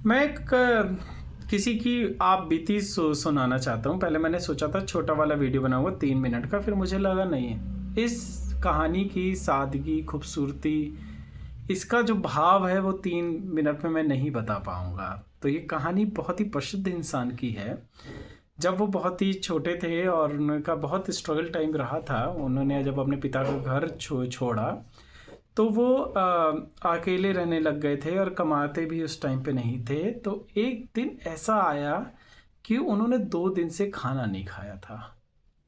मैं किसी की आप बीती सुनाना चाहता हूँ। पहले मैंने सोचा था छोटा वाला वीडियो बनाऊँगा 3 मिनट का, फिर मुझे लगा नहीं, इस कहानी की सादगी, खूबसूरती, इसका जो भाव है वो 3 मिनट में मैं नहीं बता पाऊँगा। तो ये कहानी बहुत ही प्रसिद्ध इंसान की है। जब वो बहुत ही छोटे थे और उनका बहुत स्ट्रगल टाइम रहा था, उन्होंने जब अपने पिता को घर छोड़ा तो वो अकेले रहने लग गए थे और कमाते भी उस टाइम पे नहीं थे। तो एक दिन ऐसा आया कि उन्होंने 2 दिन से खाना नहीं खाया था।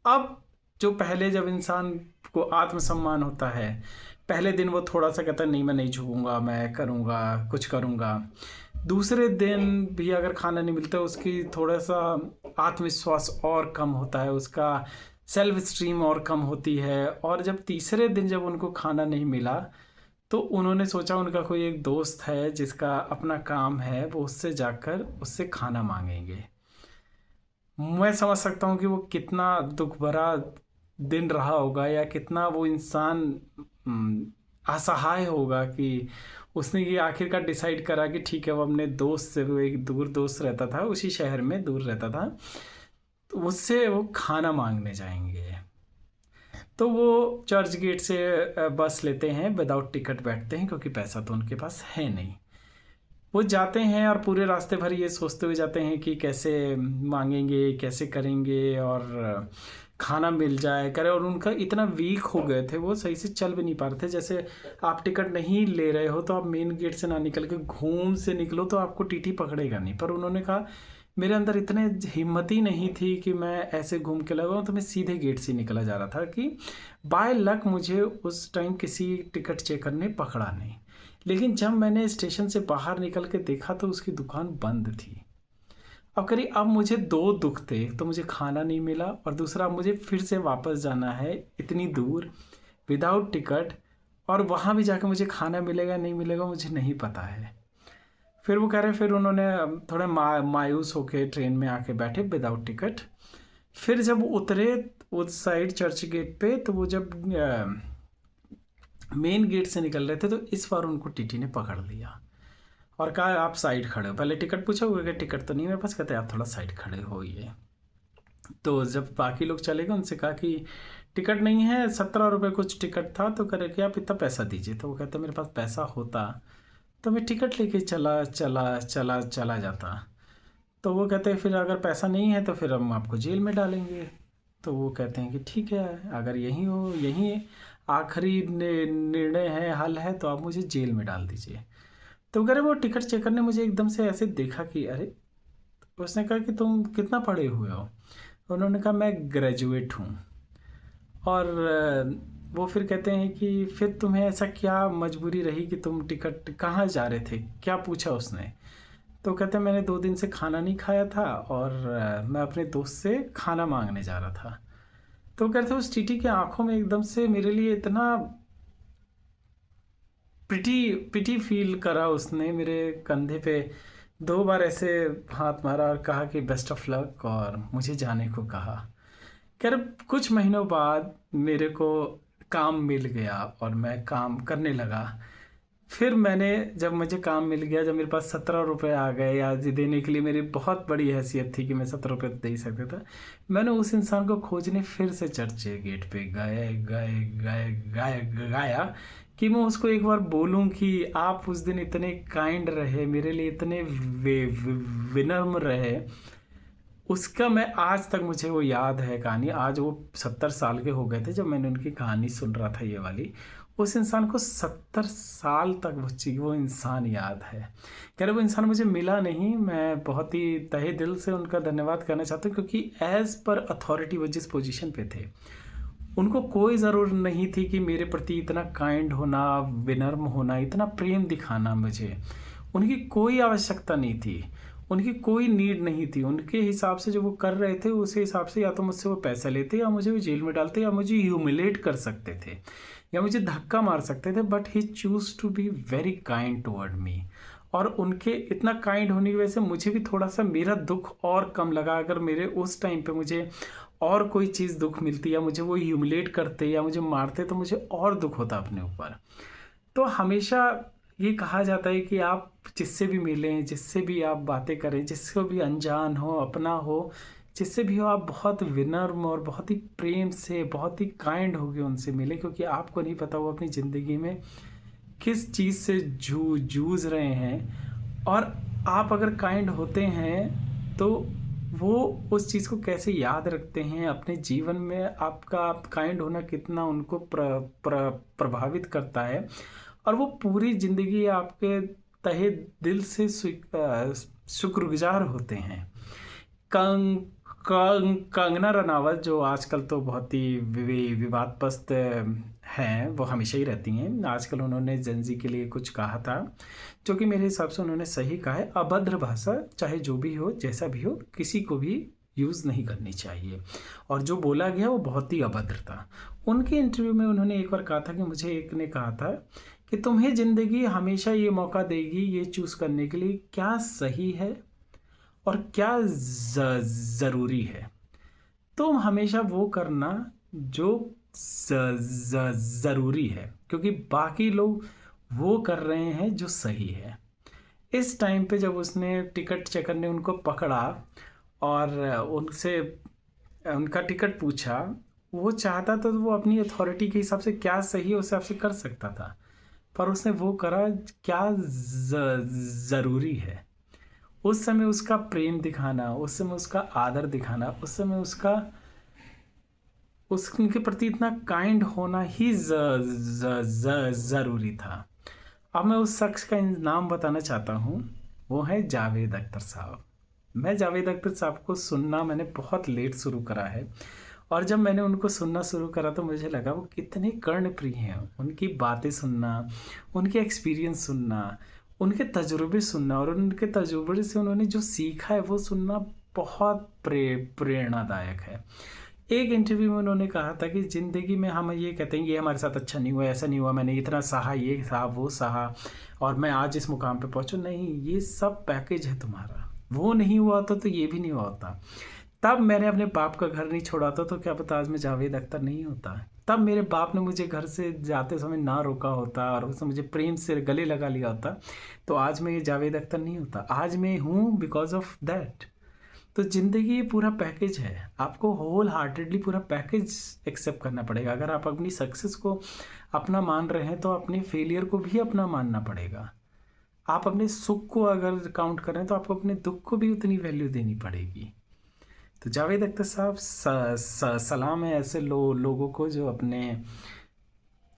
अब जो पहले जब इंसान को आत्मसम्मान होता है, पहले दिन वो थोड़ा-सा कहता है नहीं मैं नहीं झुकूँगा, मैं करूँगा, कुछ करूँगा। दूसरे दिन भी अगर खाना नहीं मिलता उसकी थोड़ा-सा आत्मविश्वास और कम होता है, उसका सेल्फ एस्टीम और कम होती है। और जब तीसरे दिन जब उनको खाना नहीं मिला, तो उन्होंने सोचा उनका कोई एक दोस्त है जिसका अपना काम है, वो उससे जाकर उससे खाना माँगेंगे। मैं समझ सकता हूँ कि वो कितना दुःख भरा दिन रहा होगा या कितना वो इंसान असहाय होगा कि उसने ये आखिरकार डिसाइड करा कि ठीक है, वो अपने दोस्त से, वो एक दूर दोस्त रहता था, उसी शहर में दूर रहता था, तो उससे वो खाना माँगने जाएँगे। तो वो चर्च गेट से बस लेते हैं, विदाउट टिकट बैठते हैं क्योंकि पैसा तो उनके पास है नहीं। वो जाते हैं और पूरे रास्ते भर ये सोचते हुए जाते हैं कि कैसे माँगेंगे, कैसे करेंगे और खाना मिल जाए करे। और उनका इतना वीक हो गए थे, वो सही से चल भी नहीं पा रहे थे। जैसे आप टिकट नहीं ले रहे हो तो आप मेन गेट से ना निकल के घूम से निकलो तो आपको टीटी पकड़ेगा नहीं। पर उन्होंने कहा मेरे अंदर इतने हिम्मत ही नहीं थी कि मैं ऐसे घूम के लगाऊँ, तो मैं सीधे गेट से निकला जा रहा था कि बाय लक मुझे उस टाइम किसी टिकट चेकर ने पकड़ा नहीं। लेकिन जब मैंने स्टेशन से बाहर निकल के देखा तो उसकी दुकान बंद थी। अब करिए, अब मुझे 2 दुःख थे, तो मुझे खाना नहीं मिला और दूसरा अब मुझे फिर से वापस जाना है इतनी दूर विदाउट टिकट, और वहाँ भी जाके मुझे खाना मिलेगा नहीं मिलेगा मुझे नहीं पता है। फिर वो कह रहे, फिर उन्होंने थोड़े मायूस होके ट्रेन में आके बैठे विदाउट टिकट। फिर जब उतरे उस साइड चर्च गेट पे, तो वो जब मेन गेट से निकल रहे थे तो इस बार उनको टीटी ने पकड़ लिया और कहा आप साइड खड़े हो। पहले टिकट पूछा हुआ कि टिकट तो नहीं मेरे पास, कहते आप थोड़ा साइड खड़े हो ये। तो जब बाकी लोग चले गए उनसे कहा कि टिकट नहीं है, 17 रुपये कुछ टिकट था। तो करे कि आप इतना पैसा दीजिए। तो वो कहते मेरे पास पैसा होता तो मैं टिकट लेके चला चला चला चला जाता। तो वो कहते हैं फिर अगर पैसा नहीं है तो फिर हम आपको जेल में डालेंगे। तो वो कहते हैं कि ठीक है, अगर यही हो, यही आखिरी निर्णय है, हल है, तो आप मुझे जेल में डाल दीजिए। तो कह रहे वो टिकट चेकर ने मुझे एकदम से ऐसे देखा कि अरे, उसने कहा कि तुम कितना पढ़े हुए हो। उन्होंने कहा मैं ग्रेजुएट हूँ। और वो फिर कहते हैं कि फिर तुम्हें ऐसा क्या मजबूरी रही कि तुम टिकट कहाँ जा रहे थे, क्या पूछा उसने। तो कहते हैं मैंने 2 दिन से खाना नहीं खाया था और मैं अपने दोस्त से खाना मांगने जा रहा था। तो कहते उस टीटी की आंखों में एकदम से मेरे लिए इतना पिटी पिटी फील करा, उसने मेरे कंधे पे 2 बार ऐसे हाथ मारा और कहा कि बेस्ट ऑफ लक, और मुझे जाने को कहा। कह रहे कुछ महीनों बाद मेरे को काम मिल गया और मैं काम करने लगा। फिर मैंने, जब मुझे काम मिल गया, जब मेरे पास 17 रुपये आ गए या देने के लिए मेरी बहुत बड़ी हैसियत थी कि मैं 17 रुपये दे ही सकता था, मैंने उस इंसान को खोजने फिर से चर्च गेट पे गए गए गए गए गाया कि मैं उसको एक बार बोलूं कि आप उस दिन इतने काइंड रहे मेरे लिए, इतने विनम्र रहे। उसका मैं आज तक, मुझे वो याद है कहानी। आज वो 70 साल के हो गए थे जब मैंने उनकी कहानी सुन रहा था ये वाली। उस इंसान को 70 साल तक वो इंसान याद है। कह रहे वो इंसान मुझे मिला नहीं, मैं बहुत ही तहे दिल से उनका धन्यवाद करना चाहता हूँ क्योंकि एज पर अथॉरिटी वो जिस पोजीशन पे थे, उनको कोई ज़रूरत नहीं थी कि मेरे प्रति इतना काइंड होना, विनम्र होना, इतना प्रेम दिखाना। मुझे उनकी कोई आवश्यकता नहीं थी, उनकी कोई नीड नहीं थी। उनके हिसाब से जो वो कर रहे थे उस हिसाब से या तो मुझसे वो पैसा लेते या मुझे वो जेल में डालते या मुझे ह्यूमिलेट कर सकते थे या मुझे धक्का मार सकते थे। But he choose to be very kind toward me. और उनके इतना काइंड होने की वजह से मुझे भी थोड़ा सा मेरा दुख और कम लगा। अगर मेरे उस टाइम पे मुझे और कोई चीज़ दुख मिलती या मुझे वो ह्यूमिलेट करते या मुझे मारते तो मुझे और दुख होता अपने ऊपर। तो हमेशा ये कहा जाता है कि आप जिससे भी मिलें, जिससे भी आप बातें करें, जिसको भी अनजान हो, अपना हो, जिससे भी हो, आप बहुत विनम्र और बहुत ही प्रेम से, बहुत ही काइंड होके उनसे मिलें, क्योंकि आपको नहीं पता वो अपनी ज़िंदगी में किस चीज़ से जूझ रहे हैं। और आप अगर काइंड होते हैं तो वो उस चीज़ को कैसे याद रखते हैं अपने जीवन में, आपका आप काइंड होना कितना उनको प्रभावित करता है, और वो पूरी ज़िंदगी आपके तहे दिल से शुक्रगुजार होते हैं। कंग कंगना रनावत, जो आजकल तो बहुत ही विवादग्रस्त हैं, वो हमेशा ही रहती हैं। आजकल उन्होंने जेंजी के लिए कुछ कहा था, जो कि मेरे हिसाब से उन्होंने सही कहा है। अभद्र भाषा चाहे जो भी हो, जैसा भी हो, किसी को भी यूज़ नहीं करनी चाहिए, और जो बोला गया वो बहुत ही अभद्र था। उनके इंटरव्यू में उन्होंने एक बार कहा था कि मुझे एक ने कहा था कि तुम्हें ज़िंदगी हमेशा ये मौका देगी ये चूज़ करने के लिए क्या सही है और क्या ज़रूरी है। तुम हमेशा वो करना जो ज़रूरी है, क्योंकि बाकी लोग वो कर रहे हैं जो सही है। इस टाइम पे जब उसने टिकट चेकर ने उनको पकड़ा और उनसे उनका टिकट पूछा, वो चाहता तो वो अपनी अथॉरिटी के हिसाब से क्या सही है उस हिसाब से कर सकता था, पर उसने वो करा क्या ज़रूरी है। उस समय उसका प्रेम दिखाना, उस समय उसका आदर दिखाना, उस समय उसका उसके प्रति इतना काइंड होना ही ज़रूरी था। अब मैं उस शख्स का नाम बताना चाहता हूँ, वो है जावेद अख्तर साहब। मैं जावेद अख्तर साहब को सुनना मैंने बहुत लेट शुरू करा है, और जब मैंने उनको सुनना शुरू करा तो मुझे लगा वो कितने कर्णप्रिय हैं। उनकी बातें सुनना, उनके एक्सपीरियंस सुनना, उनके तजुर्बे सुनना, और उनके तजुर्बे से उन्होंने जो सीखा है वो सुनना बहुत प्रेरणादायक है। एक इंटरव्यू में उन्होंने कहा था कि ज़िंदगी में हम ये कहते हैं ये हमारे साथ अच्छा नहीं हुआ, ऐसा नहीं हुआ, मैंने इतना सहा, ये सहा, वो सहा, और मैं आज इस मुकाम पे पहुंचूं। नहीं, ये सब पैकेज है तुम्हारा। वो नहीं हुआ होता तो ये भी नहीं हुआ होता। तब मैंने अपने बाप का घर नहीं छोड़ा था तो क्या पता आज मैं जावेद अख्तर नहीं होता। तब मेरे बाप ने मुझे घर से जाते समय ना रोका होता और उसने मुझे प्रेम से गले लगा लिया होता, तो आज मैं ये जावेद अख्तर नहीं होता। आज मैं हूँ बिकॉज ऑफ दैट। तो ज़िंदगी पूरा पैकेज है, आपको होल हार्टेडली पूरा पैकेज एक्सेप्ट करना पड़ेगा। अगर आप अपनी सक्सेस को अपना मान रहे हैं तो अपने फेलियर को भी अपना मानना पड़ेगा। आप अपने सुख को अगर काउंट करें तो आपको अपने दुख को भी उतनी वैल्यू देनी पड़ेगी। तो जावेद अख्तर साहब, सलाम है ऐसे लोगों को जो अपने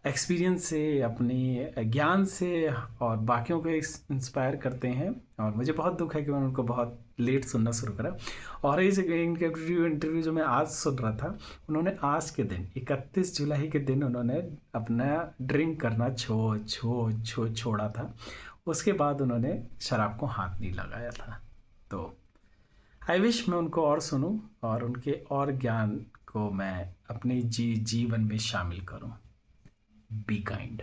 एक्सपीरियंस से, अपनी ज्ञान से और बाकियों को इंस्पायर करते हैं। और मुझे बहुत दुख है कि मैंने उनको बहुत लेट सुनना शुरू करा। और इस इंटरव्यू जो मैं आज सुन रहा था, उन्होंने आज के दिन 31 जुलाई के दिन उन्होंने अपना ड्रिंक करना छोड़ा था। उसके बाद उन्होंने शराब को हाथ नहीं लगाया था। तो आई विश मैं उनको और सुनूं और उनके और ज्ञान को मैं अपने जीवन में शामिल करूं। Be kind.